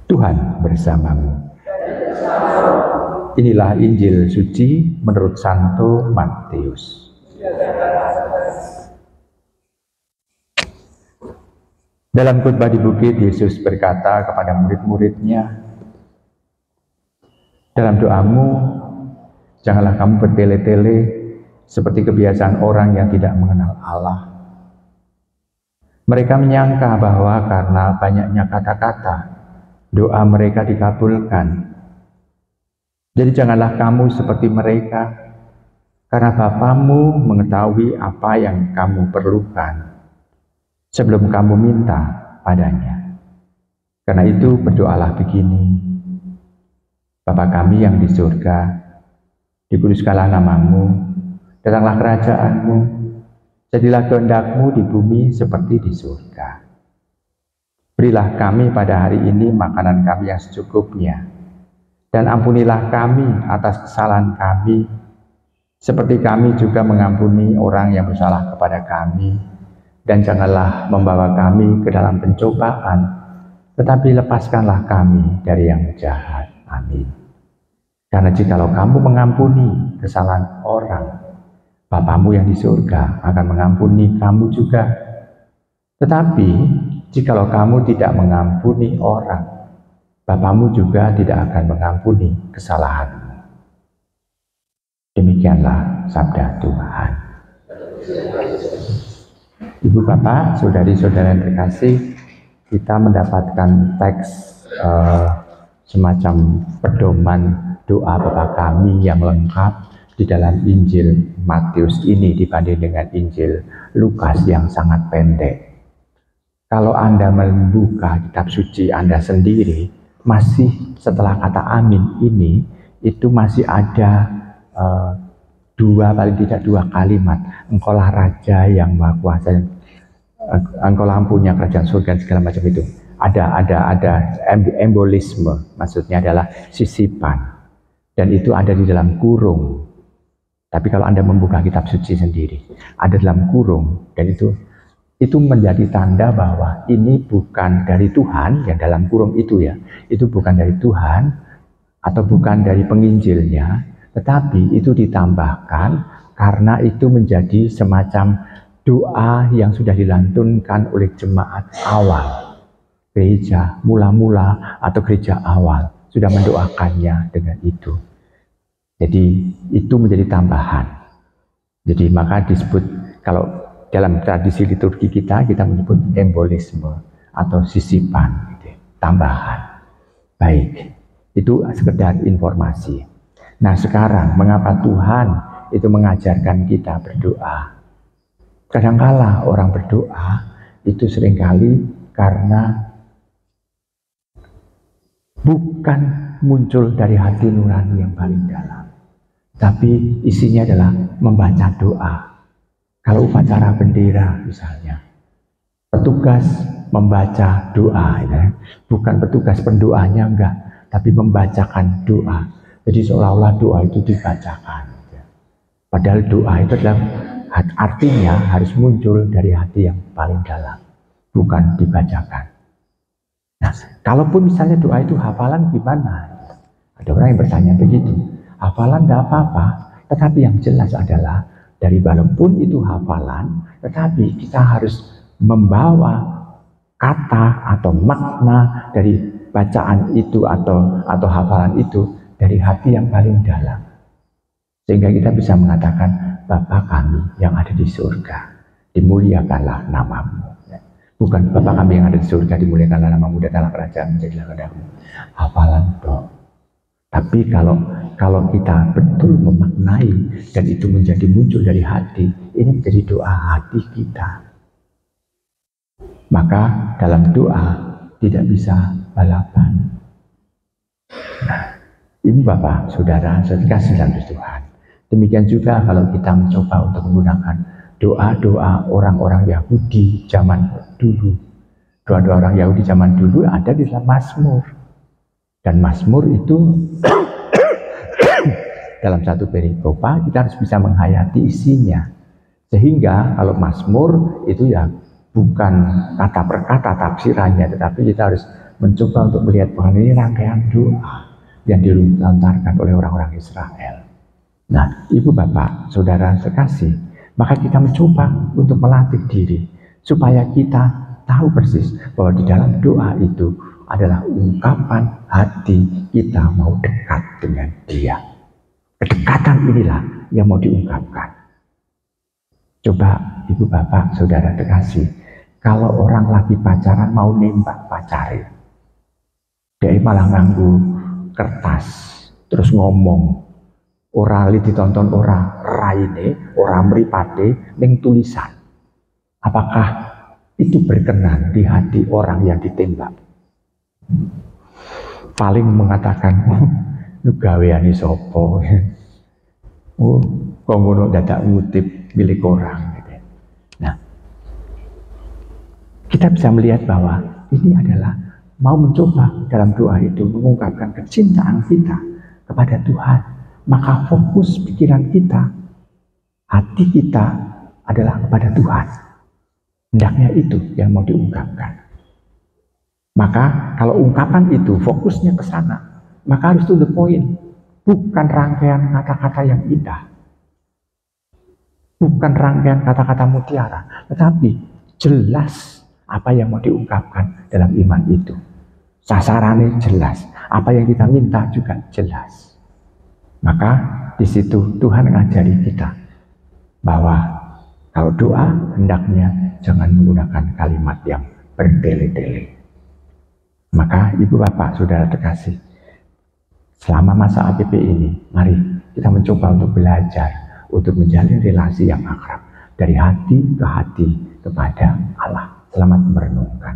Tuhan bersamamu. Inilah Injil suci menurut Santo Matius. Dalam khotbah di bukit, Yesus berkata kepada murid-muridnya, dalam doamu, janganlah kamu bertele-tele seperti kebiasaan orang yang tidak mengenal Allah. Mereka menyangka bahwa karena banyaknya kata-kata, doa mereka dikabulkan. Jadi janganlah kamu seperti mereka, karena Bapamu mengetahui apa yang kamu perlukan sebelum kamu minta padanya. Karena itu berdoalah begini, Bapa kami yang di surga, dikuduskanlah namamu, datanglah kerajaanmu, jadilah kehendakmu di bumi seperti di surga. Berilah kami pada hari ini makanan kami yang secukupnya, dan ampunilah kami atas kesalahan kami, seperti kami juga mengampuni orang yang bersalah kepada kami. Dan janganlah membawa kami ke dalam pencobaan, tetapi lepaskanlah kami dari yang jahat. Amin. Karena jikalau kamu mengampuni kesalahan orang, Bapamu yang di surga akan mengampuni kamu juga. Tetapi jikalau kamu tidak mengampuni orang, Bapamu juga tidak akan mengampuni kesalahanmu. Demikianlah sabda Tuhan. Ibu bapak, saudari-saudara yang terkasih, kita mendapatkan teks semacam pedoman doa Bapa kami yang lengkap di dalam Injil Matius ini dibanding dengan Injil Lukas yang sangat pendek. Kalau Anda membuka kitab suci Anda sendiri, masih setelah kata amin ini, itu masih ada paling tidak dua kalimat. Engkaulah Raja yang Maha Kuasa, engkaulah punya kerajaan surga segala macam itu. Ada embolisme, maksudnya adalah sisipan. Dan itu ada di dalam kurung. Tapi kalau Anda membuka kitab suci sendiri, ada dalam kurung, dan itu menjadi tanda bahwa ini bukan dari Tuhan, yang dalam kurung itu ya, itu bukan dari Tuhan atau bukan dari penginjilnya, tetapi itu ditambahkan karena itu menjadi semacam doa yang sudah dilantunkan oleh jemaat awal, gereja mula-mula atau gereja awal sudah mendoakannya dengan itu. Jadi itu menjadi tambahan. Jadi maka disebut, kalau dalam tradisi liturgi kita menyebut embolisme atau sisipan, gitu, tambahan. Baik, itu sekedar informasi. Nah sekarang, mengapa Tuhan itu mengajarkan kita berdoa? Kadangkala orang berdoa itu seringkali karena bukan muncul dari hati nurani yang paling dalam, tapi isinya adalah membaca doa. Kalau upacara bendera misalnya, petugas membaca doa, ya. Bukan petugas pendoanya, enggak, tapi membacakan doa. Jadi seolah-olah doa itu dibacakan. Ya. Padahal doa itu adalah artinya harus muncul dari hati yang paling dalam, bukan dibacakan. Nah, kalaupun misalnya doa itu hafalan gimana? Ada orang yang bertanya begitu. Hafalan tidak apa-apa, tetapi yang jelas adalah dari walaupun itu hafalan, tetapi kita harus membawa kata atau makna dari bacaan itu atau hafalan itu dari hati yang paling dalam. Sehingga kita bisa mengatakan, Bapa kami yang ada di surga, dimuliakanlah namamu. Bukan Bapa kami yang ada di surga, dimuliakanlah namamu, datanglah kerajaan, jadilah kehendakmu. Hafalan dong. Tapi kalau kita betul memaknai dan itu menjadi muncul dari hati, ini menjadi doa hati kita. Maka dalam doa tidak bisa balapan. Nah, ini Bapak, Saudara, saya dikasih dalam Tuhan. Demikian juga kalau kita mencoba untuk menggunakan doa-doa orang-orang Yahudi zaman dulu. Doa-doa orang Yahudi zaman dulu ada di dalam Mazmur. Dan Mazmur itu dalam satu perikopa kita harus bisa menghayati isinya. Sehingga kalau Mazmur itu ya bukan kata per kata tafsirannya, tetapi kita harus mencoba untuk melihat bahwa ini rangkaian doa yang dilontarkan oleh orang-orang Israel. Nah, ibu bapak, saudara sekasih, maka kita mencoba untuk melatih diri supaya kita tahu persis bahwa di dalam doa itu adalah ungkapan hati kita mau dekat dengan Dia. Kedekatan inilah yang mau diungkapkan. Coba ibu bapak, saudara terkasih, kalau orang lagi pacaran mau nembak pacari, dia malah nganggu kertas, terus ngomong, ora li ditonton ora raine, ora mripate ning tulisan. Apakah itu berkenan di hati orang yang ditembak? Paling mengatakan, "Nu gaweane sapa?" Oh, kok ngono dadak ngutip milik orang. Nah, kita bisa melihat bahwa ini adalah mau mencoba dalam doa itu mengungkapkan kecintaan kita kepada Tuhan. Maka fokus pikiran kita, hati kita adalah kepada Tuhan. Hendaknya itu yang mau diungkapkan. Maka kalau ungkapan itu fokusnya ke sana, maka harus to the point. Bukan rangkaian kata-kata yang indah. Bukan rangkaian kata-kata mutiara. Tetapi jelas apa yang mau diungkapkan dalam iman itu. Sasarannya jelas. Apa yang kita minta juga jelas. Maka di situ Tuhan mengajari kita bahwa kalau doa hendaknya jangan menggunakan kalimat yang bertele-tele. Maka ibu bapak saudara terkasih, selama masa APP ini, mari kita mencoba untuk belajar, untuk menjalin relasi yang akrab dari hati ke hati kepada Allah. Selamat merenungkan.